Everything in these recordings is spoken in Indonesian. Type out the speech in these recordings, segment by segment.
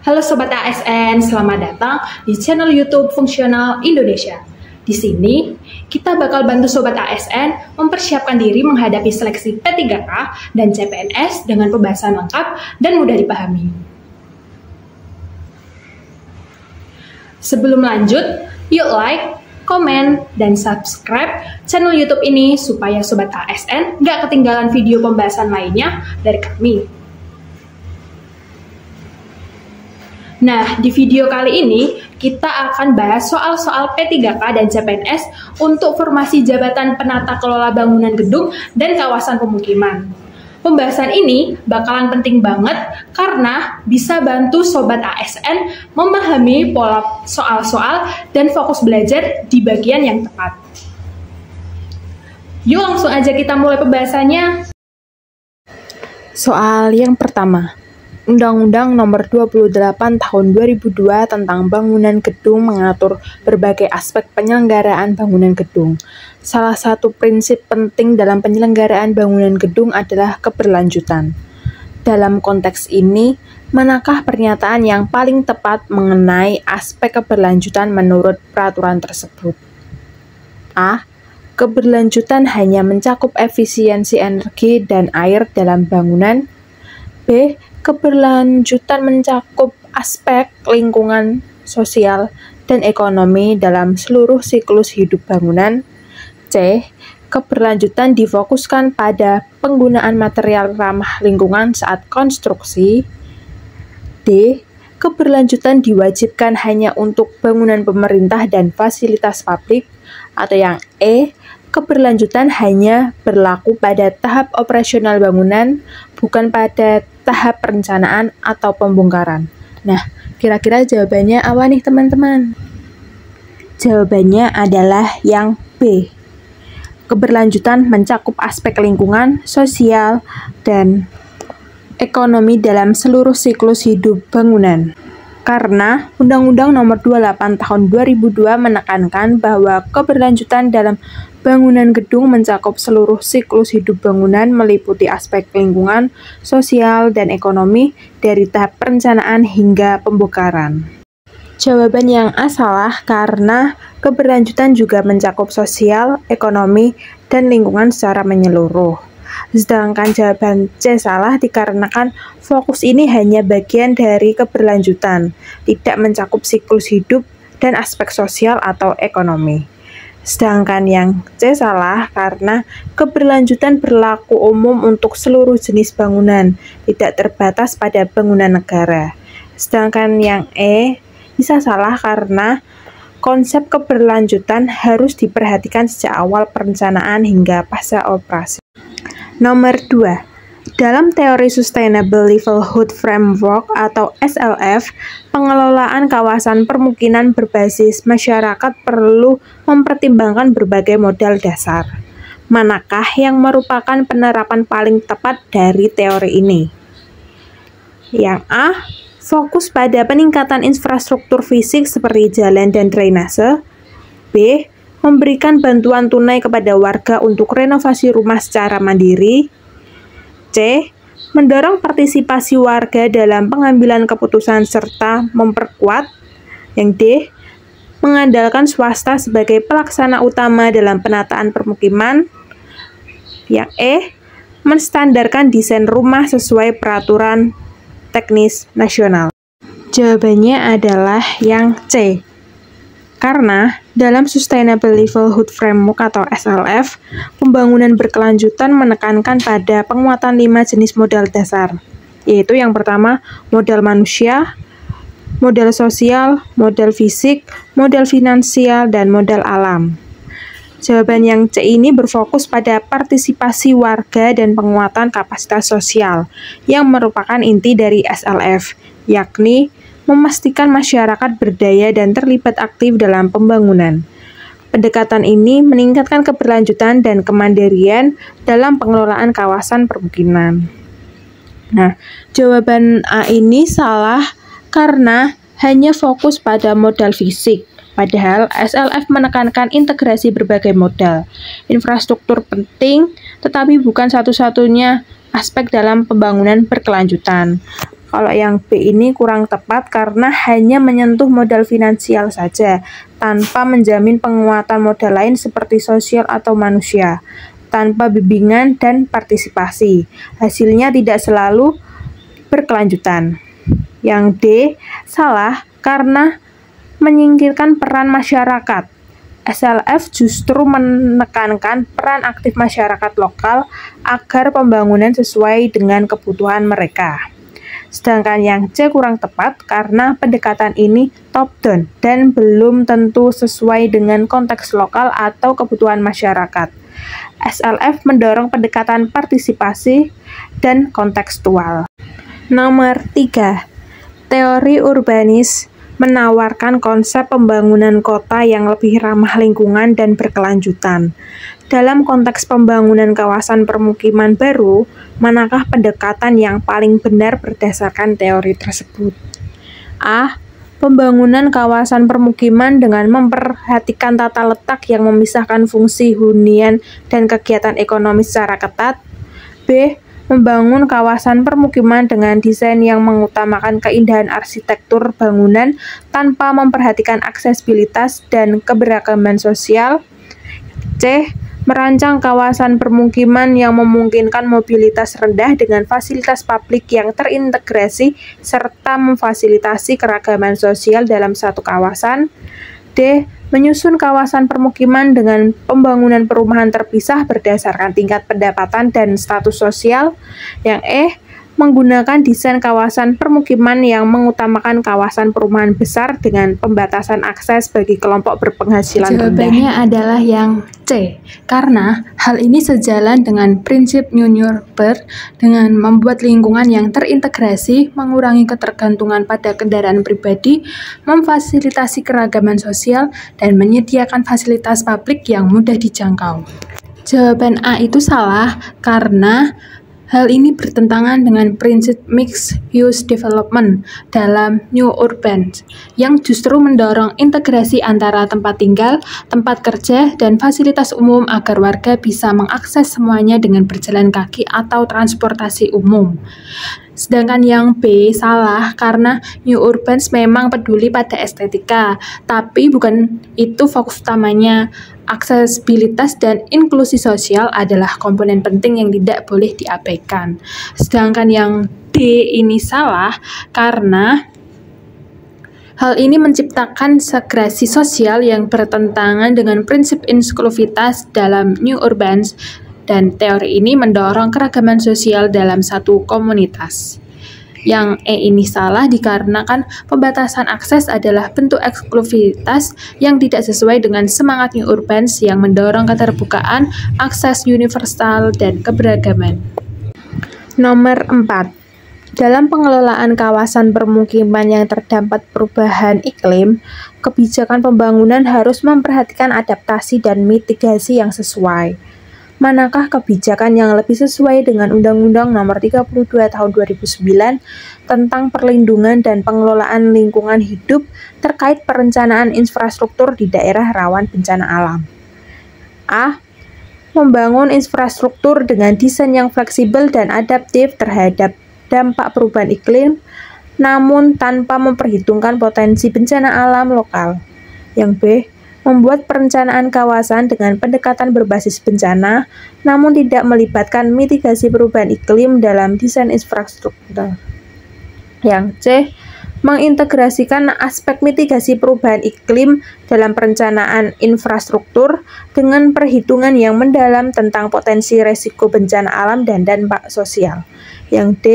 Halo Sobat ASN, selamat datang di channel YouTube Fungsional Indonesia. Di sini, kita bakal bantu Sobat ASN mempersiapkan diri menghadapi seleksi P3K dan CPNS dengan pembahasan lengkap dan mudah dipahami. Sebelum lanjut, yuk like, komen, dan subscribe channel YouTube ini supaya Sobat ASN nggak ketinggalan video pembahasan lainnya dari kami. Nah, di video kali ini kita akan bahas soal-soal P3K dan CPNS untuk formasi jabatan penata kelola bangunan gedung dan kawasan pemukiman. Pembahasan ini bakalan penting banget karena bisa bantu Sobat ASN memahami pola soal-soal dan fokus belajar di bagian yang tepat. Yuk langsung aja kita mulai pembahasannya. Soal yang pertama. Undang-Undang Nomor 28 Tahun 2002 tentang Bangunan Gedung mengatur berbagai aspek penyelenggaraan bangunan gedung. Salah satu prinsip penting dalam penyelenggaraan bangunan gedung adalah keberlanjutan. Dalam konteks ini, manakah pernyataan yang paling tepat mengenai aspek keberlanjutan menurut peraturan tersebut? A. Keberlanjutan hanya mencakup efisiensi energi dan air dalam bangunan. B. Keberlanjutan mencakup aspek lingkungan, sosial, dan ekonomi dalam seluruh siklus hidup bangunan. C. Keberlanjutan difokuskan pada penggunaan material ramah lingkungan saat konstruksi. D. Keberlanjutan diwajibkan hanya untuk bangunan pemerintah dan fasilitas publik. Atau yang E. Keberlanjutan hanya berlaku pada tahap operasional bangunan, bukan pada tahap perencanaan atau pembongkaran. Nah, kira-kira jawabannya apa nih teman-teman? Jawabannya adalah yang B. Keberlanjutan mencakup aspek lingkungan, sosial, dan ekonomi dalam seluruh siklus hidup bangunan. Karena Undang-Undang Nomor 28 Tahun 2002 menekankan bahwa keberlanjutan dalam bangunan gedung mencakup seluruh siklus hidup bangunan meliputi aspek lingkungan, sosial, dan ekonomi dari tahap perencanaan hingga pembongkaran. Jawaban yang A salah karena keberlanjutan juga mencakup sosial, ekonomi, dan lingkungan secara menyeluruh. Sedangkan jawaban C salah dikarenakan fokus ini hanya bagian dari keberlanjutan, tidak mencakup siklus hidup dan aspek sosial atau ekonomi. Sedangkan yang C salah karena keberlanjutan berlaku umum untuk seluruh jenis bangunan, tidak terbatas pada bangunan negara. Sedangkan yang E bisa salah karena konsep keberlanjutan harus diperhatikan sejak awal perencanaan hingga pasca operasi. Nomor 2. Dalam teori Sustainable Livelihood Framework atau SLF, pengelolaan kawasan permukiman berbasis masyarakat perlu mempertimbangkan berbagai modal dasar. Manakah yang merupakan penerapan paling tepat dari teori ini? Yang A. Fokus pada peningkatan infrastruktur fisik seperti jalan dan drainase. B. Memberikan bantuan tunai kepada warga untuk renovasi rumah secara mandiri. C. Mendorong partisipasi warga dalam pengambilan keputusan serta memperkuat. Yang D. Mengandalkan swasta sebagai pelaksana utama dalam penataan permukiman. Yang E. Menstandarkan desain rumah sesuai peraturan teknis nasional. Jawabannya adalah yang C. Karena dalam Sustainable Livelihood Framework atau SLF, pembangunan berkelanjutan menekankan pada penguatan 5 jenis modal dasar, yaitu yang pertama, modal manusia, modal sosial, modal fisik, modal finansial, dan modal alam. Jawaban yang C ini berfokus pada partisipasi warga dan penguatan kapasitas sosial, yang merupakan inti dari SLF, yakni memastikan masyarakat berdaya dan terlibat aktif dalam pembangunan. Pendekatan ini meningkatkan keberlanjutan dan kemandirian dalam pengelolaan kawasan permukiman. Nah, jawaban A ini salah karena hanya fokus pada modal fisik. Padahal SLF menekankan integrasi berbagai modal. Infrastruktur penting, tetapi bukan satu-satunya aspek dalam pembangunan berkelanjutan. Kalau yang B ini kurang tepat karena hanya menyentuh modal finansial saja, tanpa menjamin penguatan modal lain seperti sosial atau manusia, tanpa bimbingan dan partisipasi. Hasilnya tidak selalu berkelanjutan. Yang D salah karena menyingkirkan peran masyarakat. SLF justru menekankan peran aktif masyarakat lokal agar pembangunan sesuai dengan kebutuhan mereka. Sedangkan yang C kurang tepat karena pendekatan ini top-down dan belum tentu sesuai dengan konteks lokal atau kebutuhan masyarakat. SLF mendorong pendekatan partisipasi dan kontekstual. Nomor 3. Teori urbanis menawarkan konsep pembangunan kota yang lebih ramah lingkungan dan berkelanjutan. Dalam konteks pembangunan kawasan permukiman baru, manakah pendekatan yang paling benar berdasarkan teori tersebut? A. Pembangunan kawasan permukiman dengan memperhatikan tata letak yang memisahkan fungsi hunian dan kegiatan ekonomi secara ketat. B. Membangun kawasan permukiman dengan desain yang mengutamakan keindahan arsitektur bangunan tanpa memperhatikan aksesibilitas dan keberagaman sosial. C. Merancang kawasan permukiman yang memungkinkan mobilitas rendah dengan fasilitas publik yang terintegrasi serta memfasilitasi keragaman sosial dalam satu kawasan. D. Menyusun kawasan permukiman dengan pembangunan perumahan terpisah berdasarkan tingkat pendapatan dan status sosial. Yang E. Menggunakan desain kawasan permukiman yang mengutamakan kawasan perumahan besar dengan pembatasan akses bagi kelompok berpenghasilan rendah. Jawabannya adalah yang C, karena hal ini sejalan dengan prinsip New Nuremberg dengan membuat lingkungan yang terintegrasi, mengurangi ketergantungan pada kendaraan pribadi, memfasilitasi keragaman sosial, dan menyediakan fasilitas publik yang mudah dijangkau. Jawaban A itu salah karena hal ini bertentangan dengan prinsip mixed use development dalam New Urban yang justru mendorong integrasi antara tempat tinggal, tempat kerja, dan fasilitas umum agar warga bisa mengakses semuanya dengan berjalan kaki atau transportasi umum. Sedangkan yang B salah karena New Urbans memang peduli pada estetika, tapi bukan itu fokus utamanya. Aksesibilitas dan inklusi sosial adalah komponen penting yang tidak boleh diabaikan. Sedangkan yang D ini salah karena hal ini menciptakan segresi sosial yang bertentangan dengan prinsip inklusivitas dalam New Urbans, dan teori ini mendorong keragaman sosial dalam satu komunitas. Yang E ini salah dikarenakan pembatasan akses adalah bentuk eksklusivitas yang tidak sesuai dengan semangat New Urbans yang mendorong keterbukaan, akses universal, dan keberagaman. Nomor 4. Dalam pengelolaan kawasan permukiman yang terdampak perubahan iklim, kebijakan pembangunan harus memperhatikan adaptasi dan mitigasi yang sesuai. Manakah kebijakan yang lebih sesuai dengan Undang-Undang Nomor 32 Tahun 2009 tentang perlindungan dan pengelolaan lingkungan hidup terkait perencanaan infrastruktur di daerah rawan bencana alam? A. Membangun infrastruktur dengan desain yang fleksibel dan adaptif terhadap dampak perubahan iklim, namun tanpa memperhitungkan potensi bencana alam lokal. Yang B. Membuat perencanaan kawasan dengan pendekatan berbasis bencana, namun tidak melibatkan mitigasi perubahan iklim dalam desain infrastruktur. Yang C. Mengintegrasikan aspek mitigasi perubahan iklim dalam perencanaan infrastruktur dengan perhitungan yang mendalam tentang potensi resiko bencana alam dan dampak sosial. Yang D.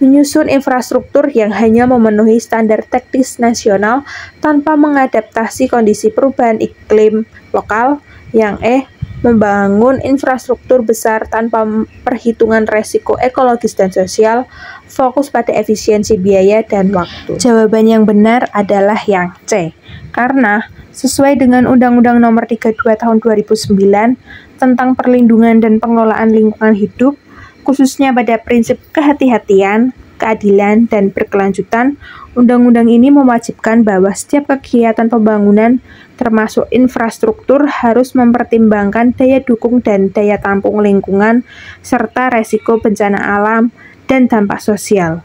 Menyusun infrastruktur yang hanya memenuhi standar teknis nasional tanpa mengadaptasi kondisi perubahan iklim lokal. Yang E. Membangun infrastruktur besar tanpa perhitungan resiko ekologis dan sosial, fokus pada efisiensi biaya dan waktu. Jawaban yang benar adalah yang C, karena sesuai dengan Undang-Undang Nomor 32 Tahun 2009 tentang perlindungan dan pengelolaan lingkungan hidup, khususnya pada prinsip kehati-hatian, keadilan, dan berkelanjutan, undang-undang ini mewajibkan bahwa setiap kegiatan pembangunan, termasuk infrastruktur, harus mempertimbangkan daya dukung dan daya tampung lingkungan, serta resiko bencana alam dan dampak sosial.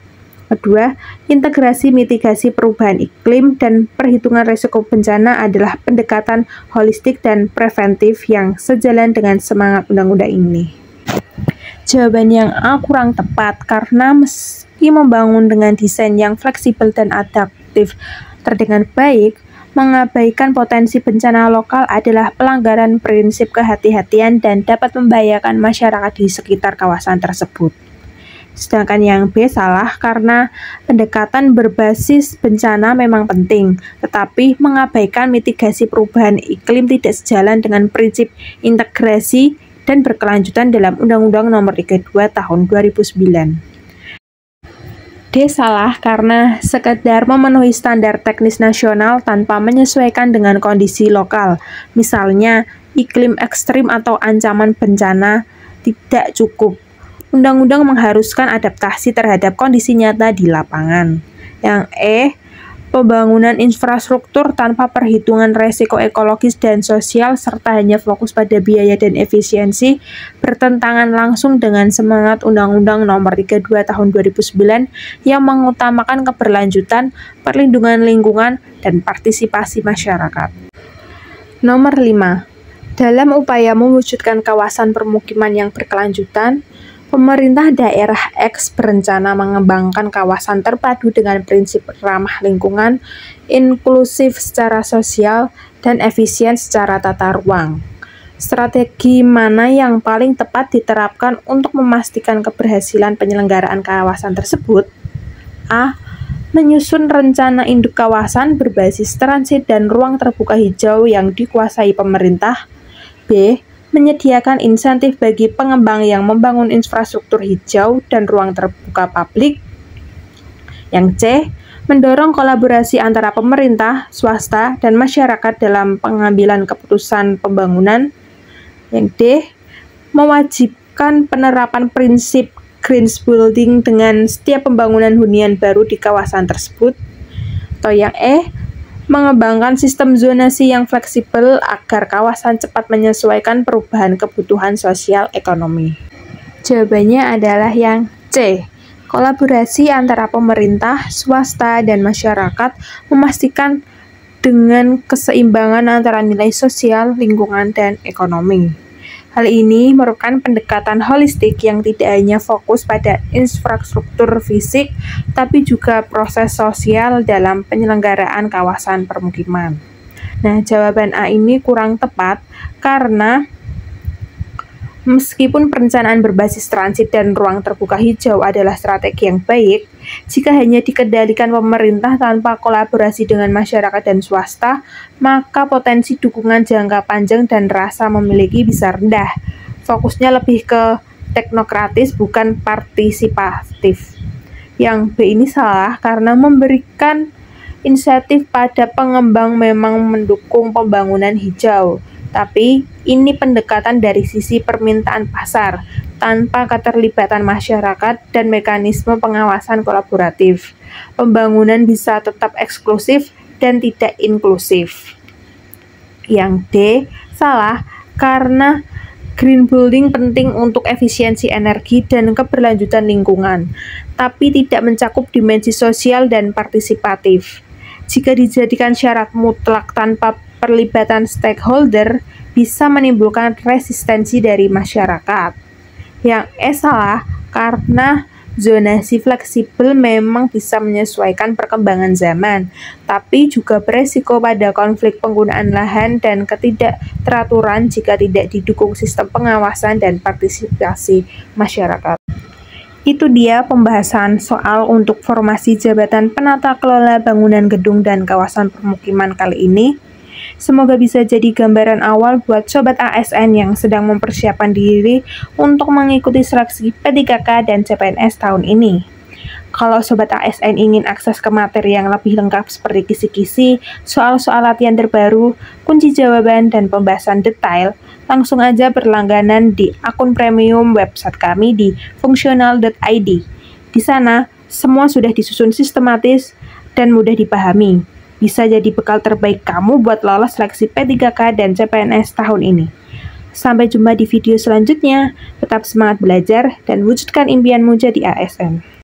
Kedua, integrasi mitigasi perubahan iklim dan perhitungan risiko bencana adalah pendekatan holistik dan preventif yang sejalan dengan semangat undang-undang ini. Jawaban yang A kurang tepat karena meski membangun dengan desain yang fleksibel dan adaptif terdengar baik, mengabaikan potensi bencana lokal adalah pelanggaran prinsip kehati-hatian dan dapat membahayakan masyarakat di sekitar kawasan tersebut. Sedangkan yang B salah karena pendekatan berbasis bencana memang penting, tetapi mengabaikan mitigasi perubahan iklim tidak sejalan dengan prinsip integrasi dan berkelanjutan dalam Undang-Undang Nomor 32 Tahun 2009. D salah karena sekedar memenuhi standar teknis nasional tanpa menyesuaikan dengan kondisi lokal, misalnya iklim ekstrim atau ancaman bencana tidak cukup. Undang-undang mengharuskan adaptasi terhadap kondisi nyata di lapangan. Yang E, pembangunan infrastruktur tanpa perhitungan resiko ekologis dan sosial serta hanya fokus pada biaya dan efisiensi bertentangan langsung dengan semangat Undang-Undang Nomor 32 Tahun 2009 yang mengutamakan keberlanjutan, perlindungan lingkungan, dan partisipasi masyarakat. Nomor 5. Dalam upaya mewujudkan kawasan permukiman yang berkelanjutan, pemerintah daerah X berencana mengembangkan kawasan terpadu dengan prinsip ramah lingkungan, inklusif secara sosial, dan efisien secara tata ruang. Strategi mana yang paling tepat diterapkan untuk memastikan keberhasilan penyelenggaraan kawasan tersebut? A. Menyusun rencana induk kawasan berbasis transit dan ruang terbuka hijau yang dikuasai pemerintah. B. Menyediakan insentif bagi pengembang yang membangun infrastruktur hijau dan ruang terbuka publik. Yang C, mendorong kolaborasi antara pemerintah, swasta, dan masyarakat dalam pengambilan keputusan pembangunan. Yang D, mewajibkan penerapan prinsip green building dengan setiap pembangunan hunian baru di kawasan tersebut. Atau yang E, mengembangkan sistem zonasi yang fleksibel agar kawasan cepat menyesuaikan perubahan kebutuhan sosial ekonomi. Jawabannya adalah yang C. Kolaborasi antara pemerintah, swasta, dan masyarakat memastikan dengan keseimbangan antara nilai sosial, lingkungan, dan ekonomi. Hal ini merupakan pendekatan holistik yang tidak hanya fokus pada infrastruktur fisik, tapi juga proses sosial dalam penyelenggaraan kawasan permukiman. Nah, jawaban A ini kurang tepat karena meskipun perencanaan berbasis transit dan ruang terbuka hijau adalah strategi yang baik, jika hanya dikendalikan pemerintah tanpa kolaborasi dengan masyarakat dan swasta, maka potensi dukungan jangka panjang dan rasa memiliki bisa rendah. Fokusnya lebih ke teknokratis bukan partisipatif. Yang B ini salah karena memberikan insentif pada pengembang memang mendukung pembangunan hijau. Tapi ini pendekatan dari sisi permintaan pasar, tanpa keterlibatan masyarakat dan mekanisme pengawasan kolaboratif. Pembangunan bisa tetap eksklusif dan tidak inklusif. Yang D, salah karena green building penting untuk efisiensi energi dan keberlanjutan lingkungan, tapi tidak mencakup dimensi sosial dan partisipatif. Jika dijadikan syarat mutlak tanpa perlibatan stakeholder, bisa menimbulkan resistensi dari masyarakat. Yang E salah karena zonasi fleksibel memang bisa menyesuaikan perkembangan zaman, tapi juga beresiko pada konflik penggunaan lahan dan ketidakteraturan jika tidak didukung sistem pengawasan dan partisipasi masyarakat. Itu dia pembahasan soal untuk formasi jabatan penata kelola bangunan gedung dan kawasan permukiman kali ini. Semoga bisa jadi gambaran awal buat Sobat ASN yang sedang mempersiapkan diri untuk mengikuti seleksi P3K dan CPNS tahun ini. Kalau Sobat ASN ingin akses ke materi yang lebih lengkap seperti kisi-kisi, soal-soal latihan terbaru, kunci jawaban, dan pembahasan detail, langsung aja berlangganan di akun premium website kami di fungsional.id. Di sana, semua sudah disusun sistematis dan mudah dipahami. Bisa jadi bekal terbaik kamu buat lolos seleksi P3K dan CPNS tahun ini. Sampai jumpa di video selanjutnya. Tetap semangat belajar dan wujudkan impianmu jadi ASN.